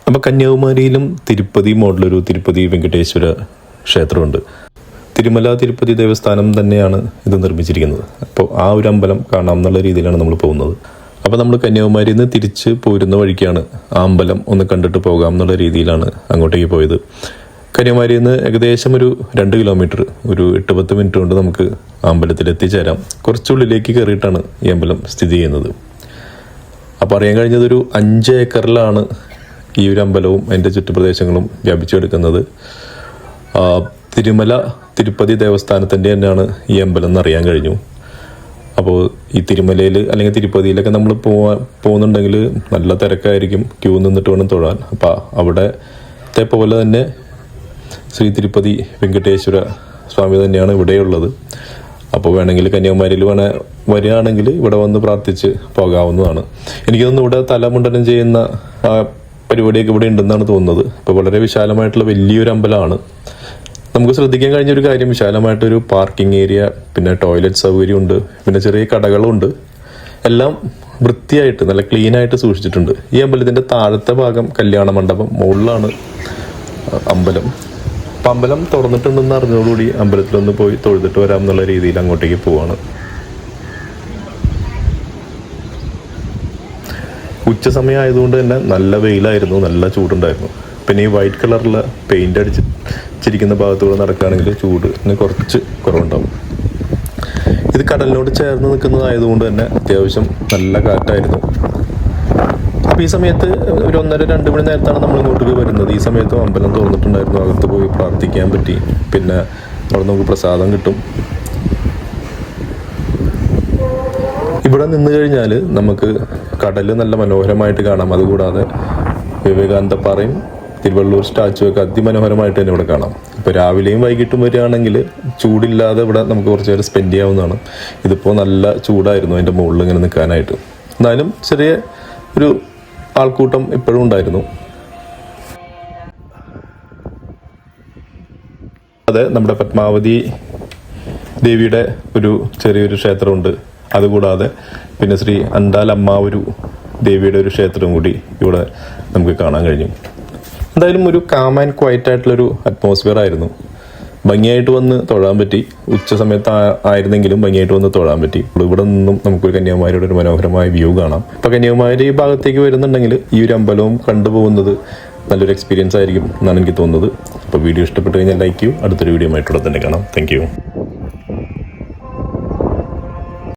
അപ്പോൾ കന്യാകുമാരിയിലും തിരുപ്പതി മോഡലൊരു തിരുപ്പതി വെങ്കടേശ്വര ക്ഷേത്രമുണ്ട്. തിരുമല തിരുപ്പതി ദേവസ്ഥാനം തന്നെയാണ് ഇത് നിർമ്മിച്ചിരിക്കുന്നത്. അപ്പോൾ ആ ഒരു അമ്പലം കാണാം എന്നുള്ള രീതിയിലാണ് നമ്മൾ പോകുന്നത്. അപ്പോൾ നമ്മൾ കന്യാകുമാരിയിൽ നിന്ന് തിരിച്ച് പോരുന്ന വഴിക്കാണ് ആ അമ്പലം ഒന്ന് കണ്ടിട്ട് പോകാം എന്നുള്ള രീതിയിലാണ് അങ്ങോട്ടേക്ക് പോയത്. കന്യാകുമാരിയിൽ നിന്ന് ഏകദേശം ഒരു 2 കിലോമീറ്റർ, ഒരു 8-10 മിനിറ്റ് കൊണ്ട് നമുക്ക് ആ അമ്പലത്തിൽ എത്തിച്ചേരാം. കുറച്ചുള്ളിലേക്ക് കയറിയിട്ടാണ് ഈ അമ്പലം സ്ഥിതി ചെയ്യുന്നത്. അപ്പോൾ അറിയാൻ കഴിഞ്ഞത് ഒരു 5 ഏക്കറിലാണ് ഈ ഒരു അമ്പലവും അതിൻ്റെ ചുറ്റുപ്രദേശങ്ങളും വ്യാപിച്ചു കിടക്കുന്നത്. തിരുമല തിരുപ്പതി ദേവസ്ഥാനത്തിൻ്റെ തന്നെയാണ് ഈ അമ്പലം എന്നറിയാൻ കഴിഞ്ഞു. അപ്പോൾ ഈ തിരുമലയിൽ അല്ലെങ്കിൽ തിരുപ്പതിയിലൊക്കെ നമ്മൾ പോകുന്നുണ്ടെങ്കിൽ നല്ല തിരക്കായിരിക്കും, ക്യൂ നിന്നിട്ട് വേണം തൊഴാൻ. അപ്പോൾ അവിടത്തെ പോലെ തന്നെ ശ്രീ തിരുപ്പതി വെങ്കടേശ്വര സ്വാമി തന്നെയാണ് ഇവിടെയുള്ളത്. അപ്പോൾ വേണമെങ്കിൽ കന്യാകുമാരിയിൽ വരികയാണെങ്കിൽ ഇവിടെ വന്ന് പ്രാർത്ഥിച്ച് പോകാവുന്നതാണ്. എനിക്ക് തോന്നുന്നു ഇവിടെ തലമുണ്ടനം ചെയ്യുന്ന പരിപാടിയൊക്കെ ഇവിടെ ഉണ്ടെന്നാണ് തോന്നുന്നത്. ഇപ്പോൾ വളരെ വിശാലമായിട്ടുള്ള വലിയൊരു അമ്പലമാണ്. നമുക്ക് ശ്രദ്ധിക്കാൻ കഴിഞ്ഞൊരു കാര്യം, വിശാലമായിട്ടൊരു പാർക്കിംഗ് ഏരിയ, പിന്നെ ടോയ്ലറ്റ് സൗകര്യമുണ്ട്, പിന്നെ ചെറിയ കടകളുണ്ട്. എല്ലാം വൃത്തിയായിട്ട് നല്ല ക്ലീനായിട്ട് സൂക്ഷിച്ചിട്ടുണ്ട്. ഈ അമ്പലത്തിൻ്റെ താഴത്തെ ഭാഗം കല്യാണ മണ്ഡപം, മുകളിലാണ് അമ്പലം. അപ്പം അമ്പലം തുറന്നിട്ടുണ്ടെന്ന് അറിഞ്ഞതോടുകൂടി അമ്പലത്തിലൊന്ന് പോയി തൊഴുതിട്ട് വരാം എന്നുള്ള രീതിയിൽ അങ്ങോട്ടേക്ക് പോവാണ്. ഉച്ച സമയം ആയതുകൊണ്ട് തന്നെ നല്ല വെയിലായിരുന്നു, നല്ല ചൂടുണ്ടായിരുന്നു. പിന്നെ ഈ വൈറ്റ് കളറിലുള്ള പെയിൻ്റ് അടിച്ചിരിക്കുന്ന ഭാഗത്തൂടെ നടക്കുകയാണെങ്കിൽ ചൂടിന് കുറച്ച് കുറവുണ്ടാവും. ഇത് കടലിനോട് ചേർന്ന് നിൽക്കുന്നതായതുകൊണ്ട് തന്നെ അത്യാവശ്യം നല്ല കാറ്റായിരുന്നു. അപ്പോൾ ഈ സമയത്ത് ഒരു 1:30-2 മണി നേരത്താണ് നമ്മൾ ഇങ്ങോട്ടേക്ക് വരുന്നത്. ഈ സമയത്തും അമ്പലം തുറന്നിട്ടുണ്ടായിരുന്നു. അകത്ത് പോയി പ്രാർത്ഥിക്കാൻ പറ്റി. പിന്നെ അവിടെ നമുക്ക് പ്രസാദം കിട്ടും. ഇവിടെ നിന്ന് കഴിഞ്ഞാൽ നമുക്ക് കടൽ നല്ല മനോഹരമായിട്ട് കാണാം. അതുകൂടാതെ വിവേകാനന്ദ പാറയും തിരുവള്ളൂർ സ്റ്റാച്ചു ഒക്കെ അതിമനോഹരമായിട്ട് തന്നെ ഇവിടെ കാണാം. ഇപ്പോൾ രാവിലെയും വൈകിട്ടും വരികയാണെങ്കിൽ ചൂടില്ലാതെ ഇവിടെ നമുക്ക് കുറച്ച് നേരം സ്പെൻഡ് ചെയ്യാവുന്നതാണ്. ഇതിപ്പോൾ നല്ല ചൂടായിരുന്നു അതിൻ്റെ മുകളിൽ ഇങ്ങനെ നിൽക്കാനായിട്ട്. എന്നാലും ചെറിയ ഒരു ആൾക്കൂട്ടം ഇപ്പോഴും ഉണ്ടായിരുന്നു. അതെ, നമ്മുടെ പത്മാവതി ദേവിയുടെ ഒരു ചെറിയൊരു ക്ഷേത്രമുണ്ട്. അതുകൂടാതെ പിന്നെ ശ്രീ അണ്ടാലമ്മാവൂരു ദേവിയുടെ ഒരു ക്ഷേത്രം കൂടി ഇവിടെ നമുക്ക് കാണാൻ കഴിഞ്ഞു. എന്തായാലും ഒരു കാം ആൻഡ് ക്വയറ്റ് ആയിട്ടുള്ളൊരു അറ്റ്മോസ്ഫിയർ ആയിരുന്നു. ഭംഗിയായിട്ട് വന്ന് തൊഴാൻ പറ്റി. ഉച്ച സമയത്ത് ആയിരുന്നെങ്കിലും ഭംഗിയായിട്ട് വന്ന് തൊഴാൻ പറ്റി. ഇവിടെ നിന്നും നമുക്കൊരു കന്യാകുമാരിയുടെ ഒരു മനോഹരമായ വ്യൂ കാണാം. അപ്പോൾ കന്യാകുമാരി ഭാഗത്തേക്ക് വരുന്നുണ്ടെങ്കിൽ ഈ ഒരു അമ്പലവും കണ്ടുപോകുന്നത് നല്ലൊരു എക്സ്പീരിയൻസ് ആയിരിക്കും എന്നാണ് എനിക്ക് തോന്നുന്നത്. അപ്പോൾ വീഡിയോ ഇഷ്ടപ്പെട്ട് കഴിഞ്ഞാൽ ലൈക്ക് ചെയ്യൂ. അടുത്തൊരു വീഡിയോ ആയിട്ടുള്ള തന്നെ കാണാം. Thank you.